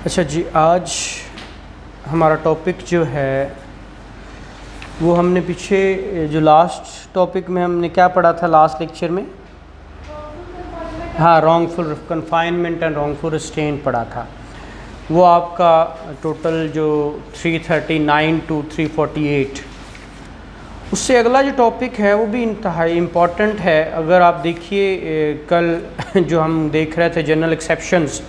अच्छा जी, आज हमारा टॉपिक जो है वो हमने पीछे जो लास्ट टॉपिक में हमने क्या पढ़ा था लास्ट लेक्चर में, हाँ, wrongful confinement and wrongful restraint पढ़ा था। वो आपका टोटल जो 339 टू 348, उससे अगला जो टॉपिक है वो भी इंतहाई इम्पॉर्टेंट है। अगर आप देखिए कल जो हम देख रहे थे जनरल एक्सेप्शंस,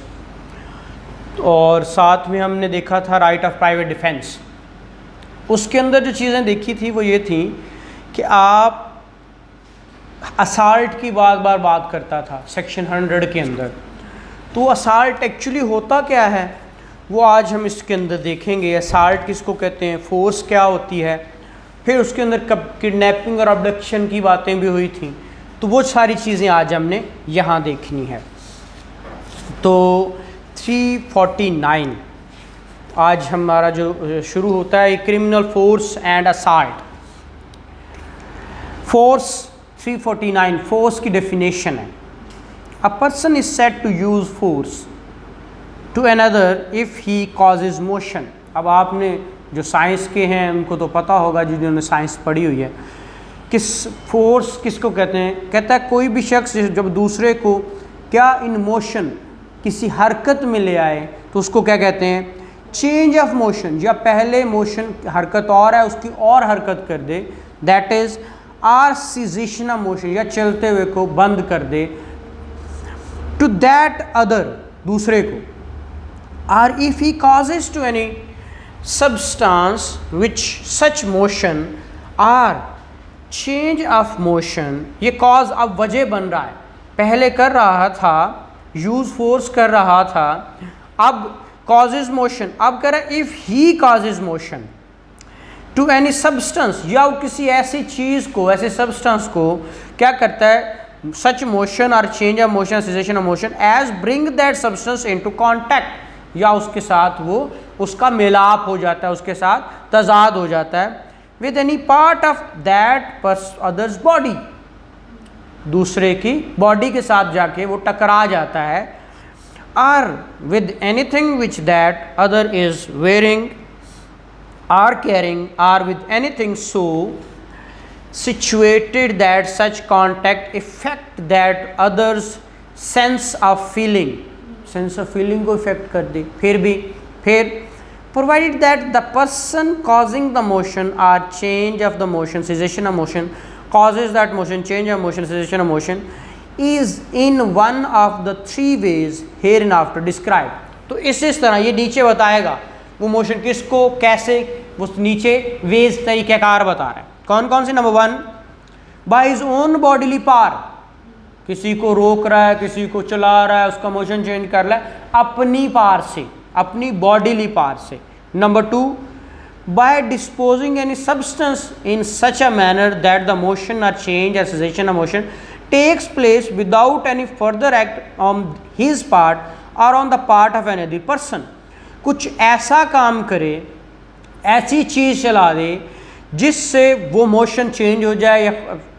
और साथ में हमने देखा था राइट ऑफ प्राइवेट डिफेंस। उसके अंदर जो चीज़ें देखी थी वो ये थी कि आप असाल्ट की बात करता था सेक्शन 100 के अंदर। तो असाल्ट एक्चुअली होता क्या है वो आज हम इसके अंदर देखेंगे। असाल्ट किसको कहते हैं, फोर्स क्या होती है, फिर उसके अंदर कब किडनैपिंग और अबडक्शन की बातें भी हुई थी। तो वो सारी चीज़ें आज हमने यहाँ देखनी है। तो 349 आज हमारा जो शुरू होता है, criminal force and assault. Force 349 force की डेफिनेशन है, a person is said to use force to another if he causes motion. अब आपने जो साइंस के हैं उनको तो पता होगा, जिन्होंने साइंस पढ़ी हुई है, किस फोर्स किसको कहते हैं। कहता है कोई भी शख्स जब दूसरे को क्या इन मोशन किसी हरकत में ले आए तो उसको क्या कहते हैं, चेंज ऑफ मोशन, या पहले मोशन हरकत और है उसकी और हरकत कर दे, that is or cessation of motion, या चलते हुए को बंद कर दे, टू दैट अदर दूसरे को, or if he causes to any substance which such motion or change of motion, ये cause अब वजह बन रहा है। पहले कर रहा था यूज फोर्स कर रहा था, अब causes motion, अब कर रहा है if he causes motion to any substance, या वो किसी ऐसी चीज़ को, ऐसे substance को क्या करता है, such motion or change of motion, cessation of motion as bring that substance into contact, या उसके साथ वो उसका मिलाप हो जाता है, उसके साथ तजाद हो जाता है, with any part of that others body, दूसरे की बॉडी के साथ जाके वो टकरा जाता है, or with anything which that other is wearing or carrying, or with anything so situated that such contact effect that others sense of feeling, sense of feeling को इफेक्ट कर दे। फिर provided that the person causing the motion or change of the motion, cessation of motion, causes that motion, change of motion, cessation of motion is in one of the three ways hereinafter described। तो इस तरह ये नीचे बताएगा वो motion किसको कैसे, वो नीचे वेज तरीक़ाकार बता रहा है। कौन कौन से, number 1 by his own bodily power, किसी को रोक रहा है, किसी को चला रहा है, उसका मोशन चेंज कर रहा है अपनी पावर से, अपनी बॉडीली पावर से। Number 2 by disposing any substance in such a manner that the motion or change or cessation of motion takes place without any further act on his part or on the part of any other person. कुछ ऐसा काम करे, ऐसी चीज़ चला दे जिससे वो motion change हो जाए, या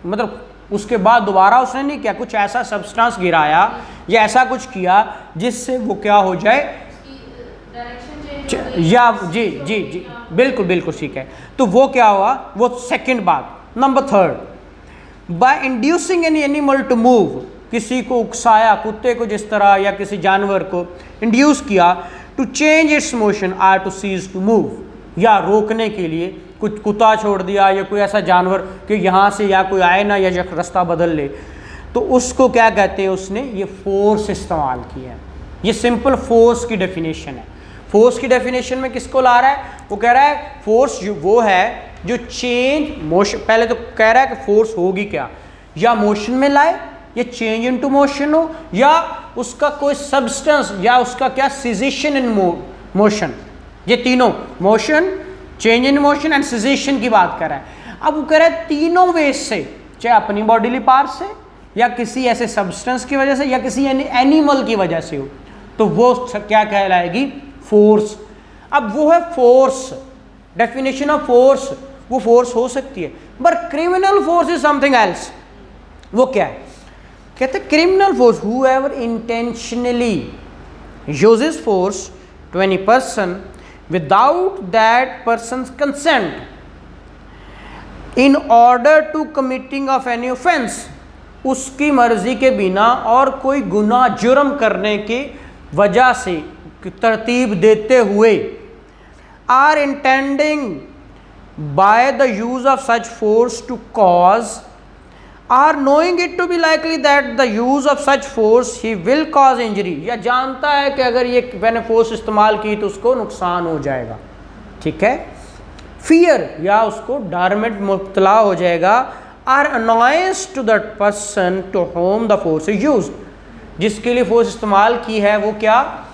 मतलब उसके बाद दोबारा उसने नहीं किया, कुछ ऐसा सब्सटेंस गिराया या ऐसा कुछ किया जिससे वो क्या हो जाए, या जी जी जी बिल्कुल बिल्कुल ठीक है। तो वो क्या हुआ, वो सेकंड बात। Number 3 by inducing any animal to move, किसी को उकसाया, कुत्ते को जिस तरह या किसी जानवर को इंड्यूस किया, to change its motion or to cease to move, या रोकने के लिए कुछ कुत्ता छोड़ दिया या कोई ऐसा जानवर कि यहाँ से या कोई आए ना या रास्ता बदल ले, तो उसको क्या कहते हैं, उसने ये फोर्स इस्तेमाल किया है। ये सिंपल फोर्स की डेफिनेशन है। फोर्स की डेफिनेशन में किसको ला रहा है, वो कह रहा है फोर्स वो है जो चेंज मोशन, पहले तो कह रहा है कि फोर्स होगी क्या, या मोशन में लाए, या चेंज इनटू मोशन हो, या उसका कोई सब्सटेंस, या उसका क्या सिजेशन इन मोशन। ये तीनों, motion, change in motion and caseation की बात कर रहा है। अब वो कह रहा है तीनों वेज से, चाहे अपनी बॉडीली पार्ट से, या किसी ऐसे सब्सटेंस की वजह से, या किसी एनिमल की वजह से हो, तो वो क्या कहलाएगी, फोर्स। अब वो है फोर्स, डेफिनेशन ऑफ फोर्स, वो फोर्स हो सकती है। But criminal force is something else. वो क्या है, कहते criminal force whoever intentionally uses force to any person without that person's consent in order to committing of any offense, उसकी मर्जी के बिना और कोई गुनाह जुर्म करने की वजह से तरतीब देते हुए, are intending by the use of such force to cause, or knowing it to be likely that the use of such force he will cause injury, या जानता है कि अगर ये मैंने फोर्स इस्तेमाल की तो उसको नुकसान हो जाएगा, ठीक है, फियर या उसको डर में मुब्तला हो जाएगा, or annoyance to that person to whom the force is use, जिसके लिए फोर्स इस्तेमाल की है वो क्या,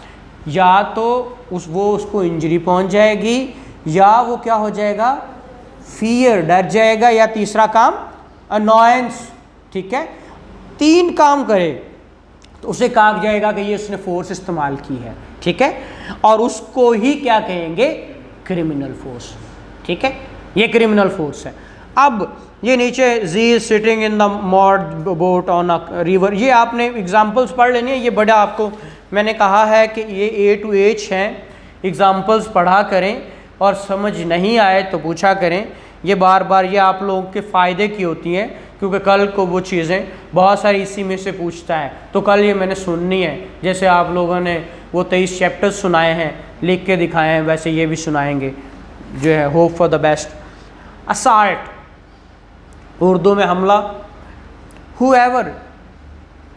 या तो वो उसको इंजरी पहुंच जाएगी, या वो क्या हो जाएगा, फियर डर जाएगा, या तीसरा काम अनॉयंस, ठीक है, 3 काम करे तो उसे कहा जाएगा कि ये उसने फोर्स इस्तेमाल की है, ठीक है, और उसको ही क्या कहेंगे, क्रिमिनल फोर्स, ठीक है, ये क्रिमिनल फोर्स है। अब ये नीचे Z sitting in the moored boat on a river, ये आपने एग्जांपल्स पढ़ लेनी है, ये बड़ा आपको मैंने कहा है कि ये A to H हैं, एग्जांपल्स पढ़ा करें और समझ नहीं आए तो पूछा करें, ये बार बार ये आप लोगों के फ़ायदे की होती हैं, क्योंकि कल को वो चीज़ें बहुत सारी इसी में से पूछता है, तो कल ये मैंने सुननी है, जैसे आप लोगों ने वो 23 चैप्टर्स सुनाए हैं, लिख के दिखाए हैं, वैसे ये भी सुनाएंगे, जो है hope for the best. Assault, Urdu में हमला, हुएवर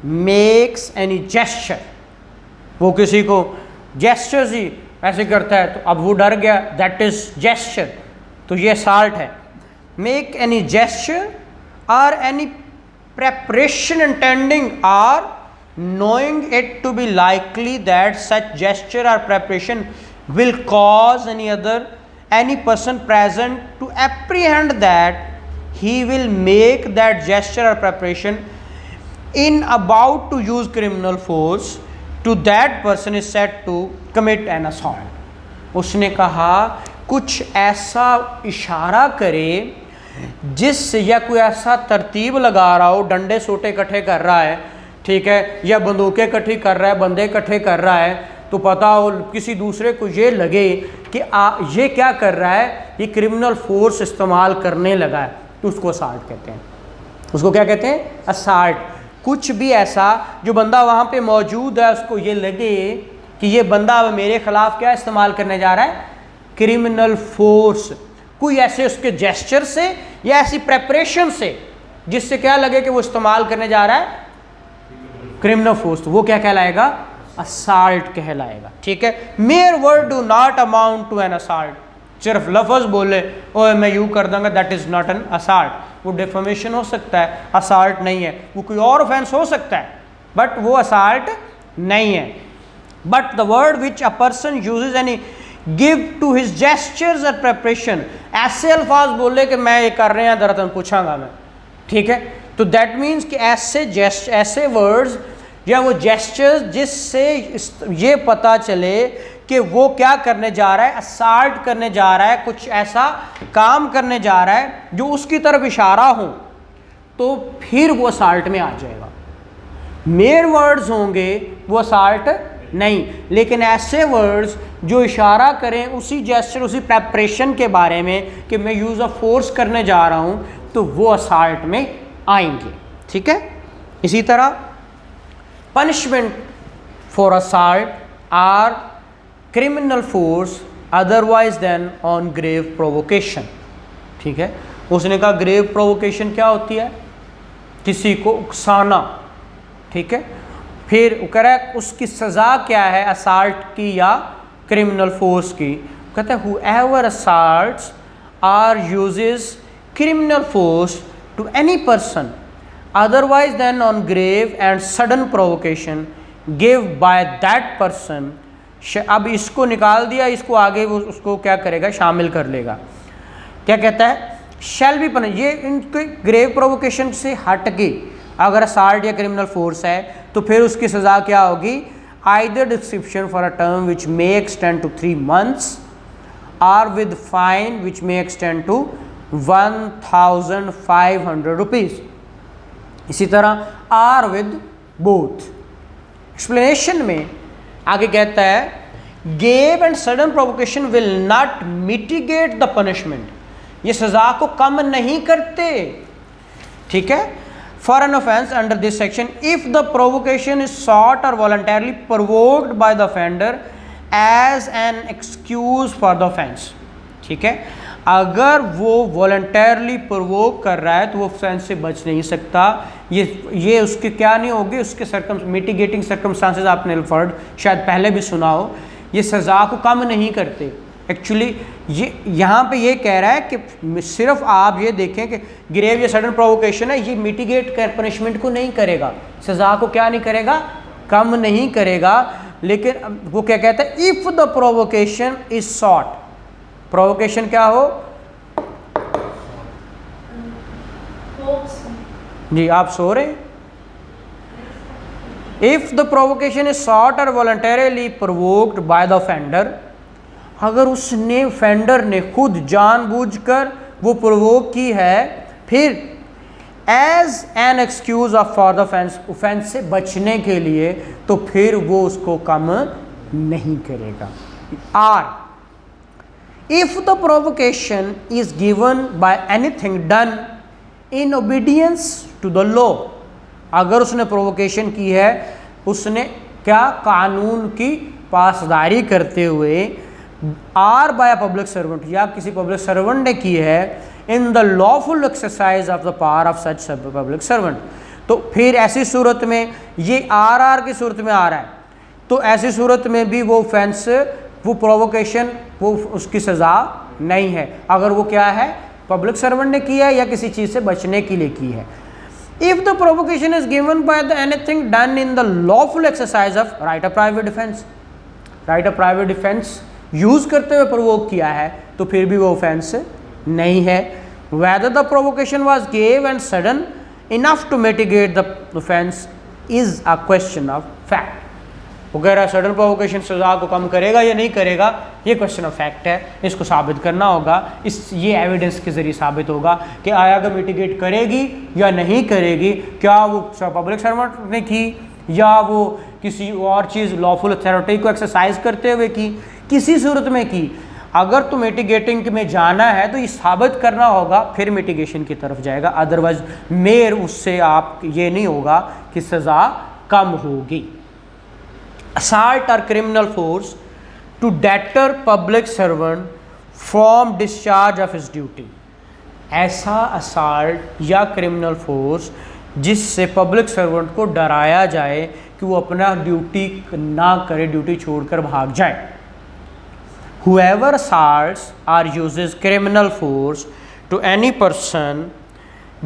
मेक्स एनी जेस्चर, वो किसी को जेस्चर्स ही ऐसे करता है तो अब वो डर गया, दैट इज जेस्चर, तो ये असाल्ट है। मेक एनी जेस्चर और any preparation intending or knowing it to be likely that such gesture or preparation will cause any person present to apprehend that he will make that gesture or preparation in about to use criminal force to that person is said to commit an assault. उसने कहा कुछ ऐसा इशारा करे जिससे, या कोई ऐसा तरतीब लगा रहा हो, डंडे सोटे इकट्ठे कर रहा है, ठीक है, या बंदूकें इकट्ठी कर रहा है, बंदे इकट्ठे कर रहा है, तो पता हो किसी दूसरे को ये लगे कि ये क्या कर रहा है, ये क्रिमिनल फोर्स इस्तेमाल करने लगा है, तो उसको असाल्ट कहते हैं। उसको क्या कहते हैं, असाल्ट। कुछ भी ऐसा जो बंदा वहाँ पे मौजूद है उसको ये लगे कि ये बंदा अब मेरे खिलाफ क्या इस्तेमाल करने जा रहा है, क्रिमिनल फोर्स, कोई ऐसे उसके जेस्चर से या ऐसी प्रेपरेशन से जिससे क्या लगे कि वो इस्तेमाल करने जा रहा है क्रिमिनल फोर्स, तो वो क्या कहलाएगा, असाल्ट कहलाएगा, ठीक है। Mere word do not amount to an assault, सिर्फ लफ्ज़ बोले ओए मैं यूँ कर दूंगा, that is not an assault, वो डिफेमेशन हो सकता है, असाल्ट नहीं है, वो कोई और ऑफेंस हो सकता है बट वो असाल्ट नहीं है। But the word which a person uses any give to his gestures and preparation, ऐसे अल्फाज बोले कि मैं ये कर रहे हैं दरअसल पूछांगा मैं, ठीक है, तो दैट मीन्स कि ऐसे वर्ड्स या वो जेस्चर्स जिससे ये पता चले कि वो क्या करने जा रहा है, असाल्ट करने जा रहा है, कुछ ऐसा काम करने जा रहा है जो उसकी तरफ इशारा हो, तो फिर वो असाल्ट में आ जाएगा। मेयर वर्ड्स होंगे वो असाल्ट नहीं, लेकिन ऐसे वर्ड्स जो इशारा करें उसी जेस्चर, उसी प्रेपरेशन के बारे में कि मैं यूज़ ऑफ फोर्स करने जा रहा हूँ, तो वो असाल्ट में आएंगे, ठीक है। इसी तरह punishment for assault or criminal force otherwise than on grave provocation, ठीक है। उसने कहा ग्रेव प्रोवोकेशन क्या होती है, किसी को उकसाना, ठीक है। फिर वो कह रहा है उसकी सज़ा क्या है, असाल्ट की या क्रिमिनल फोर्स की, कहता है whoever assaults or uses criminal force to any person otherwise than on grave and sudden provocation give by that person, अब इसको निकाल दिया, इसको आगे वो उसको क्या करेगा, शामिल कर लेगा। क्या कहता है, शैल बी पनिश, ये इनके ग्रेव प्रोवोकेशन से हट के अगर असाल्ट या क्रिमिनल फोर्स है तो फिर उसकी सज़ा क्या होगी, either description for a term which may extend to 3 months or with fine which may extend to 1500 rupees. इसी तरह आर विद बोथ। एक्सप्लेनेशन में आगे कहता है grave and sudden provocation will not mitigate the punishment, ये सजा को कम नहीं करते, ठीक है। For an offence under this section if the provocation is sought or voluntarily provoked by the offender as an excuse for the offence, ठीक है। अगर वो वॉलंटरली प्रोवोक कर रहा है तो वो ऑफेंस से बच नहीं सकता, ये उसके क्या नहीं होगी, उसके मिटिगेटिंग सर्कमस्टांसेस आपने वर्ड शायद पहले भी सुना हो, ये सज़ा को कम नहीं करते। एक्चुअली ये यहाँ पे ये कह रहा है कि सिर्फ आप ये देखें कि ग्रेव या सडन प्रोवोकेशन है, ये मिटिगेट कर पनिशमेंट को नहीं करेगा, सज़ा को क्या नहीं करेगा, कम नहीं करेगा। लेकिन वो क्या कहता है, if the provocation is sought, provocation क्या हो जी, आप सो रहे हैं। If the provocation is sought or voluntarily provoked by the offender, अगर उसने ऑफेंडर ने खुद जानबूझकर वो प्रोवोक की है, फिर as an excuse of for the offence, offence से बचने के लिए, तो फिर वो उसको कम नहीं करेगा। Or if the provocation is given by anything done in obedience to the law, अगर उसने प्रोवोकेशन की है, उसने क्या कानून की पासदारी करते हुए, आर बाय पब्लिक सर्वेंट, या किसी पब्लिक सर्वेंट ने की है, in the lawful exercise of the power of such public servant, तो फिर ऐसी सूरत में ये आर की सूरत में आ रहा है, तो ऐसी सूरत में भी वो ऑफेंस, वो प्रोवोकेशन, वो उसकी सज़ा नहीं है, अगर वो क्या है, पब्लिक सर्वेंट ने की है या किसी चीज़ से बचने के लिए की है। If the provocation is given by the anything done in the lawful exercise of right of private defence, right of private defence use करते हुए प्रोवोक किया है, तो फिर भी वो ऑफेंस नहीं है। Whether the provocation was give and sudden enough to mitigate the offence is a question of fact, वगैरह सडन प्रोवोकेशन सजा को कम करेगा या नहीं करेगा, ये क्वेश्चन ऑफ फैक्ट है, इसको साबित करना होगा, ये एविडेंस के जरिए साबित होगा कि आया अगर मिटिगेट करेगी या नहीं करेगी, क्या वो पब्लिक सर्वेंट ने की या वो किसी और चीज़ लॉफुल अथॉरिटी को एक्सरसाइज करते हुए की, किसी सूरत में की। अगर तो मिटिगेटिंग में जाना है तो ये साबित करना होगा, फिर मिटिगेशन की तरफ जाएगा, अदरवाइज मेयर उससे आप ये नहीं होगा कि सज़ा कम होगी। Assault or criminal force to deter public servant from discharge of his duty, ऐसा assault या criminal force जिससे पब्लिक सर्वेंट को डराया जाए कि वो अपना ड्यूटी ना करे, ड्यूटी छोड़कर भाग जाए। Whoever assaults or uses criminal force to any person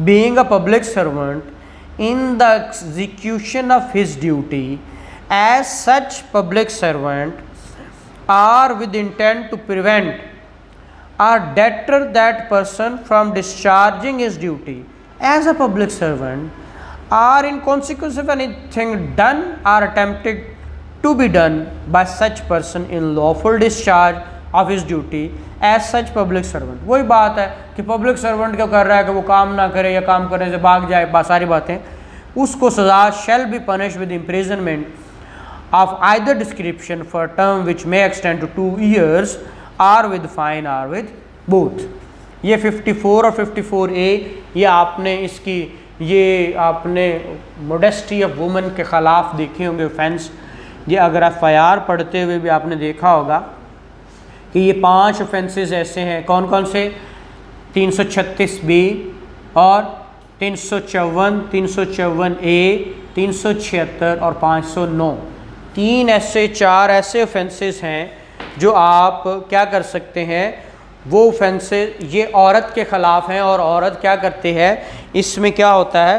being a public servant in the execution of his duty as such public servant, or with intent to prevent or deter that person from discharging his duty as a public servant, or in consequence of anything done or attempted to be done by such person in lawful discharge of his duty as such public servant। वही बात है कि public servant क्या कर रहा है कि वो काम ना करे या काम करने से भाग जाए, सारी बातें, उसको सजा shall be punished with imprisonment of either description for a term which may extend to 2 years or with fine or with both। ये 54 और 54A ये आपने इसकी, ये आपने मोडेस्टी ऑफ वुमेन के ख़िलाफ़ देखे होंगे ऑफेंस, ये अगर FIR पढ़ते हुए भी आपने देखा होगा कि ये 5 ऑफेंसेस ऐसे हैं, कौन कौन से, 336B और 354, 354A, 376 और 509, 4 ऐसे ऑफेंसेस हैं जो आप क्या कर सकते हैं, वो ऑफेंसेस ये औरत के ख़िलाफ़ हैं, और औरत क्या करते हैं, इसमें क्या होता है,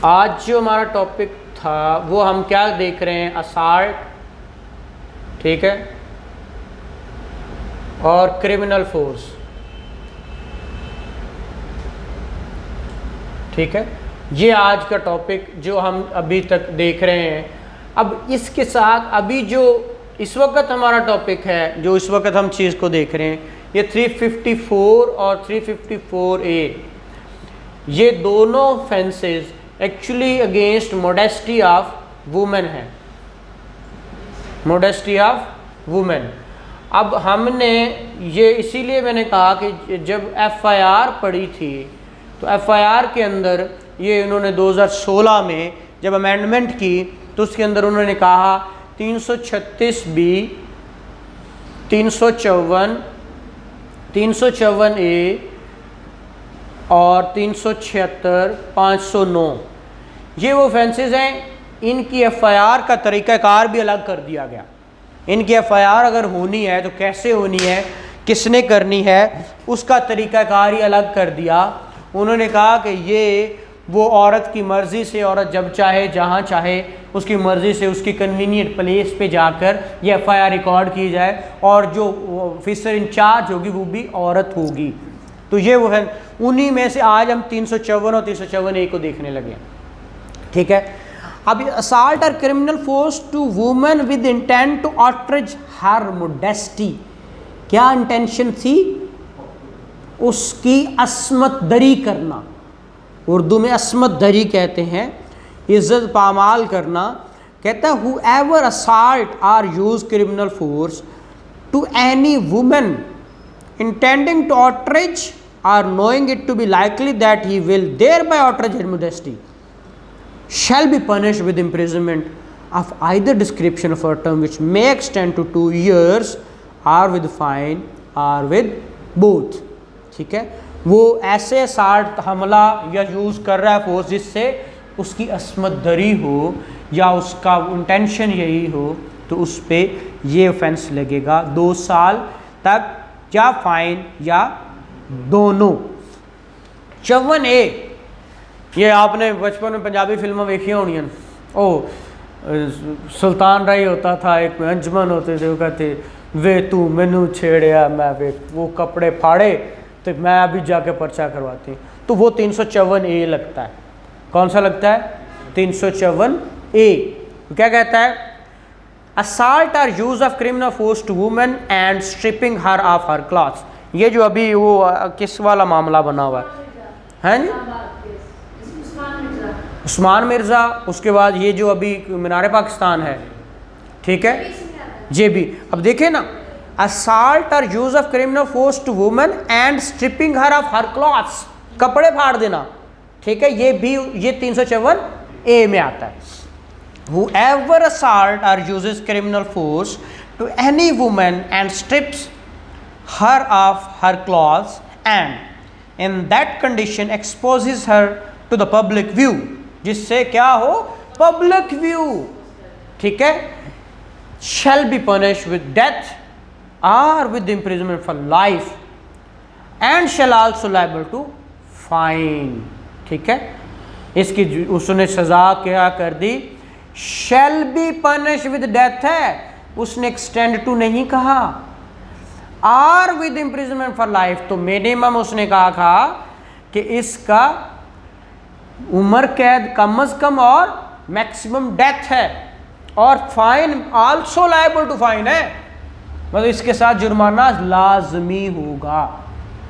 आज जो हमारा टॉपिक था वो हम क्या देख रहे हैं, असाल्ट, ठीक है, और क्रिमिनल फोर्स, ठीक है, ये आज का टॉपिक जो हम अभी तक देख रहे हैं। अब इसके साथ अभी जो इस वक्त हमारा टॉपिक है, जो इस वक्त हम चीज़ को देख रहे हैं, ये 354 और 354A, ये दोनों offences actually against modesty of women हैं। Modesty of women. अब हमने ये इसीलिए मैंने कहा कि जब FIR पढ़ी थी तो FIR के अंदर ये इन्होंने 2016 में जब अमेंडमेंट की तो उसके अंदर उन्होंने कहा 336B, 354, 354A और 376, 509 ये वो ऑफेंसेस हैं। इनकी FIR का तरीक़ाकार भी अलग कर दिया गया। इनकी FIR अगर होनी है तो कैसे होनी है, किसने करनी है, उसका तरीक़ाकार ही अलग कर दिया। उन्होंने कहा कि ये वो औरत की मर्ज़ी से, औरत जब चाहे जहाँ चाहे उसकी मर्ज़ी से उसकी कन्वीनियंट प्लेस पे जाकर ये FIR रिकॉर्ड की जाए और जो ऑफिसर इंचार्ज होगी वो भी औरत होगी। तो ये वो है, उन्हीं में से आज हम 354 और 354A को देखने लगे। ठीक है, अब assault or criminal force to women with intent to outrage her modesty, क्या इंटेंशन थी? उसकी अस्मत दरी करना, उर्दू में अस्मत दरी कहते हैं, इज्जत पामाल करना। कहता है whoever assault or use criminal force to any woman intending to outrage or knowing it to be likely that he will thereby outrage her modesty shall be punished with imprisonment of either description of a term which may extend to 2 years or with fine or with both। ठीक है, वो ऐसे assault हमला या use कर रहा है force जिससे उसकी अस्मत दरी हो या उसका इंटेंशन यही हो, तो उस पर ये ऑफेंस लगेगा 2 साल तक या फाइन या दोनों। 54A, ये आपने बचपन में पंजाबी फिल्में देखी होनी हैं। ओ सुल्तान राय होता था, एक में अंजमन होते थे, वो कहते वे तू मैनू छेड़िया मैं वे वो कपड़े फाड़े तो मैं अभी जाके पर्चा करवाती। तो वो 354A लगता है। कौन सा लगता है? 354A। क्या कहता है? Assault or use of criminal force to women and stripping her of her clothes. ये जो अभी वो किस वाला मामला बना हुआ है जी? उस्मान मिर्ज़ा, उसके बाद ये जो अभी मीनार पाकिस्तान है, ठीक है, ये भी। अब देखें ना, assault or use of criminal force to women and stripping her of her clothes, कपड़े फाड़ देना, ठीक है, ये भी ये 354A में आता है। Whoever assault or uses criminal force to any woman and strips her of her clothes and in that condition exposes her to the public view, जिससे क्या हो? public view, ठीक है, shall be punished with death or with imprisonment for life and shall also liable to fine। ठीक है, इसकी उसने सजा क्या कर दी? shall be punished with death है, उसने extend to नहीं कहा, or with imprisonment for life, तो मिनिमम उसने कहा था कि इसका उम्र कैद कम अज कम और मैक्सिमम डेथ है, और fine also liable to fine है, मतलब इसके साथ जुर्माना लाजमी होगा।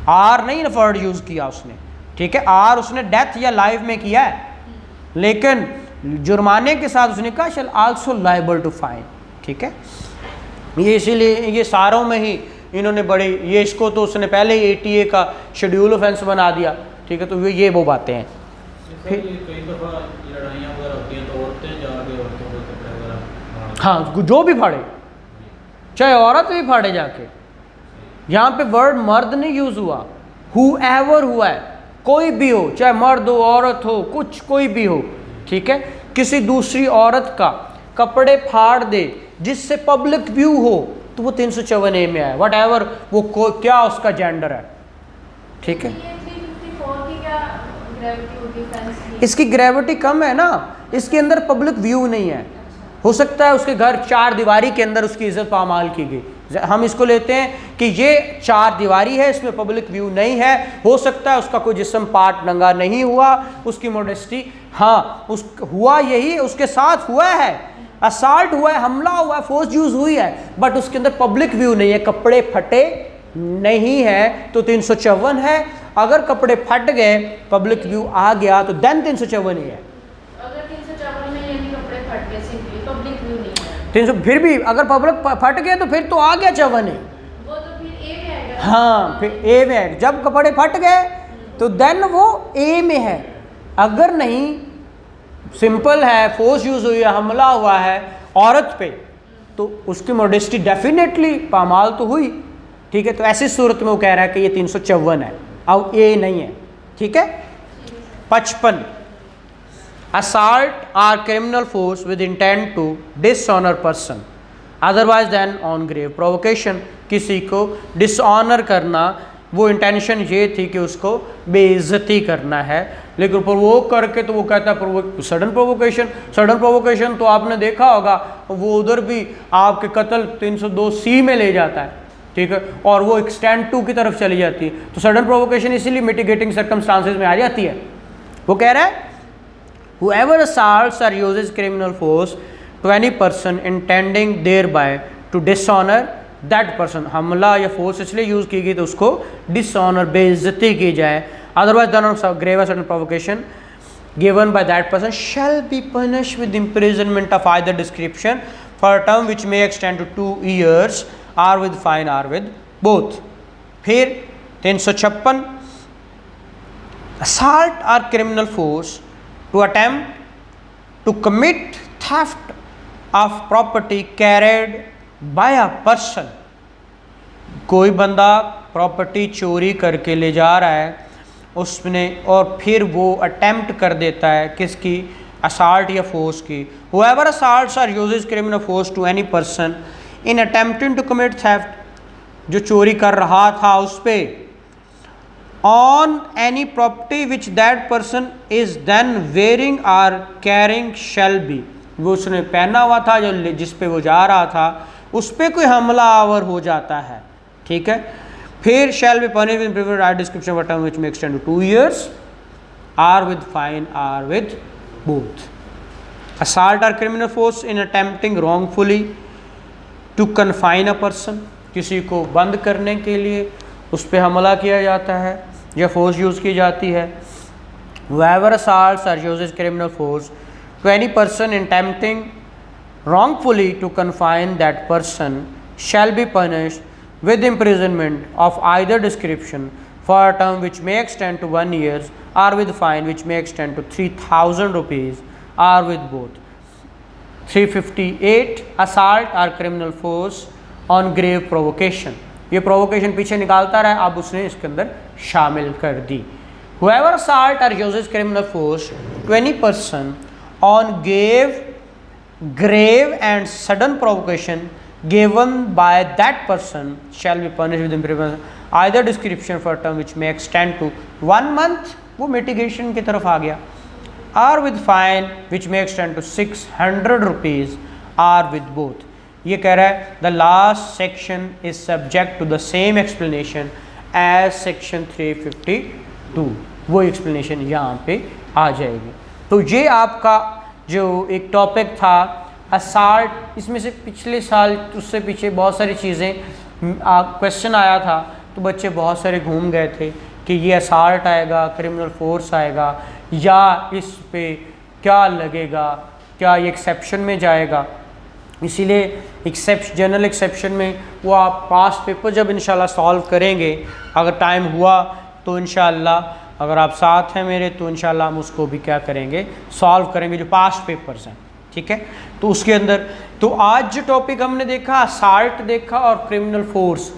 आर नहीं वर्ड यूज किया उसने, ठीक है, आर उसने डेथ या लाइफ में किया है, लेकिन जुर्माने के साथ उसने कहा shall also liable to fine. ठीक है, ये इसीलिए ये सारों में ही इन्होंने बड़े ये इसको तो उसने पहले ही ATA का शेड्यूल ऑफेंस बना दिया। ठीक है, तो ये वो बातें हैं। कई दफ़ा लड़ाइयाँ वगैरह होती हैं तो औरतें जाके औरतों के कपड़े वगैरह, हाँ, जो भी फाड़े, चाहे औरत भी फाड़े जाके। यहाँ पे वर्ड मर्द नहीं यूज हुआ, whoever हुआ है, कोई भी हो, चाहे मर्द हो औरत हो, कुछ कोई भी हो, ठीक है, किसी दूसरी औरत का कपड़े फाड़ दे जिससे पब्लिक व्यू हो, तो वो 354A में आया, वट एवर वो क्या उसका जेंडर है। ठीक है, इसकी ग्रेविटी कम है ना, इसके अंदर पब्लिक व्यू नहीं है। हो सकता है उसके घर 4 दीवारी के अंदर उसकी इज्जत पामाल की गई, हम इसको लेते हैं कि ये 4 दीवारी है, इसमें पब्लिक व्यू नहीं है। हो सकता है उसका कोई जिस्म पार्ट नंगा नहीं हुआ, उसकी मोडेस्टी, हाँ उस हुआ यही उसके साथ हुआ है, असॉल्ट हुआ है, हमला हुआ है, फोर्स यूज हुई है, बट उसके अंदर पब्लिक व्यू नहीं है, कपड़े फटे नहीं है, तो 354 है। अगर कपड़े फट गए, पब्लिक व्यू आ गया, तो देन 354 है। अगर 354 में यानी कपड़े फट गए, सिंपली पब्लिक व्यू नहीं है, 300 फिर भी अगर पब्लिक फट गया तो फिर तो आ गया 54 है। वो तो फिर ए में आएगा। हाँ फिर ए में है, जब कपड़े फट गए तो देन वो ए में है। अगर नहीं सिंपल है, फोर्स यूज हुई है, हमला हुआ है औरत पे, तो उसकी मॉडेस्टी डेफिनेटली पामाल तो हुई। ठीक है, तो ऐसी सूरत में वो कह रहा है कि ये 354 है, अब ए नहीं है। ठीक है। 55 assault or criminal force with intent to dishonor person otherwise than on grave provocation। किसी को डिसऑनर करना, वो इंटेंशन ये थी कि उसको बेइज्जती करना है, लेकिन प्रोवोक करके तो वो कहता है सडन प्रोवोकेशन। सडन प्रोवोकेशन तो आपने देखा होगा, वो उधर भी आपके कत्ल 302C में ले जाता है। ठीक है, और वो एक्सटेंड 2 की तरफ चली जाती है। तो सडन प्रोवोकेशन इसीलिए मिटिगेटिंग सर्कमस्टांसेस में आ जाती है। वो कह रहा है whoever assaults or uses criminal force to any person intending thereby to dishonor that person, हमला या फोर्स इसलिए यूज की गई तो उसको डिसऑनर बेइज्जती की जाए, otherwise done on grave or sudden provocation given by that person shall be punished with imprisonment of either description for a term which may extend to 2 years or with fine or with both। फिर 356 assault or criminal force to attempt to commit theft of property carried by a person। कोई बंदा property चोरी करके ले जा रहा है उसने, और फिर वो अटेम्प्ट कर देता है किसकी, असॉल्ट या फोर्स की। whoever assaults or uses criminal force to any person in attempting to commit theft, जो चोरी कर रहा था उस पर, on any property which that person is then wearing or carrying shall be, वो उसने पहना हुआ था जो जिस पे वो जा रहा था उस पर कोई हमला आवर हो जाता है। ठीक है, फिर shall be punished with privilege description of a term which may extend to 2 years or with fine or with both। assault or criminal force in attempting wrongfully to confine a person, किसी को बंद करने के लिए उस पर हमला किया जाता है या फोर्स यूज़ की जाती है। whoever assaults or uses criminal force to any person attempting wrongfully to confine that person shall be punished with imprisonment of either description for a term which may extend to 1 year or with fine which may extend to 3,000 rupees or with both। 358 assault or criminal force on grave provocation, ये provocation पीछे निकालता रहा, अब उसने इसके अंदर शामिल कर दी। whoever assault or uses criminal force to any person on grave and sudden provocation given by that person shall be punished with imprisonment either description for a term which may extend to 1 month, वो mitigation की तरफ आ गया, or with fine which may extend to 600 rupees or with both। ये कह रहा है the last section is subject to the same explanation as section 352, वो explanation यहाँ पे आ जाएगी। तो ये आपका जो एक टॉपिक था असॉल्ट, इसमें से पिछले साल उससे पीछे बहुत सारी चीज़ें क्वेश्चन आया था तो बच्चे बहुत सारे घूम गए थे कि ये असॉल्ट आएगा, क्रिमिनल फोर्स आएगा, या इस पे क्या लगेगा, क्या ये एक्सेप्शन में जाएगा। इसीलिए जनरल एक्सेप्शन में वो आप पास्ट पेपर जब इंशाल्लाह सॉल्व करेंगे, अगर टाइम हुआ तो इंशाल्लाह, अगर आप साथ हैं मेरे तो इंशाल्लाह हम उसको भी क्या करेंगे, सॉल्व करेंगे जो पास्ट पेपर्स हैं। ठीक है, तो उसके अंदर तो आज जो टॉपिक हमने देखा असॉल्ट देखा और क्रिमिनल फोर्स,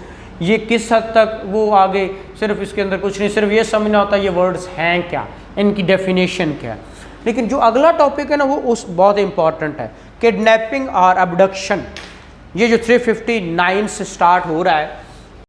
ये किस हद तक वो आगे सिर्फ इसके अंदर कुछ नहीं, सिर्फ ये समझना होता है ये वर्ड्स हैं क्या, इनकी डेफिनेशन क्या है। लेकिन जो अगला टॉपिक है ना वो उस बहुत इंपॉर्टेंट है, किडनैपिंग और अबडक्शन। ये जो 359 से स्टार्ट हो रहा है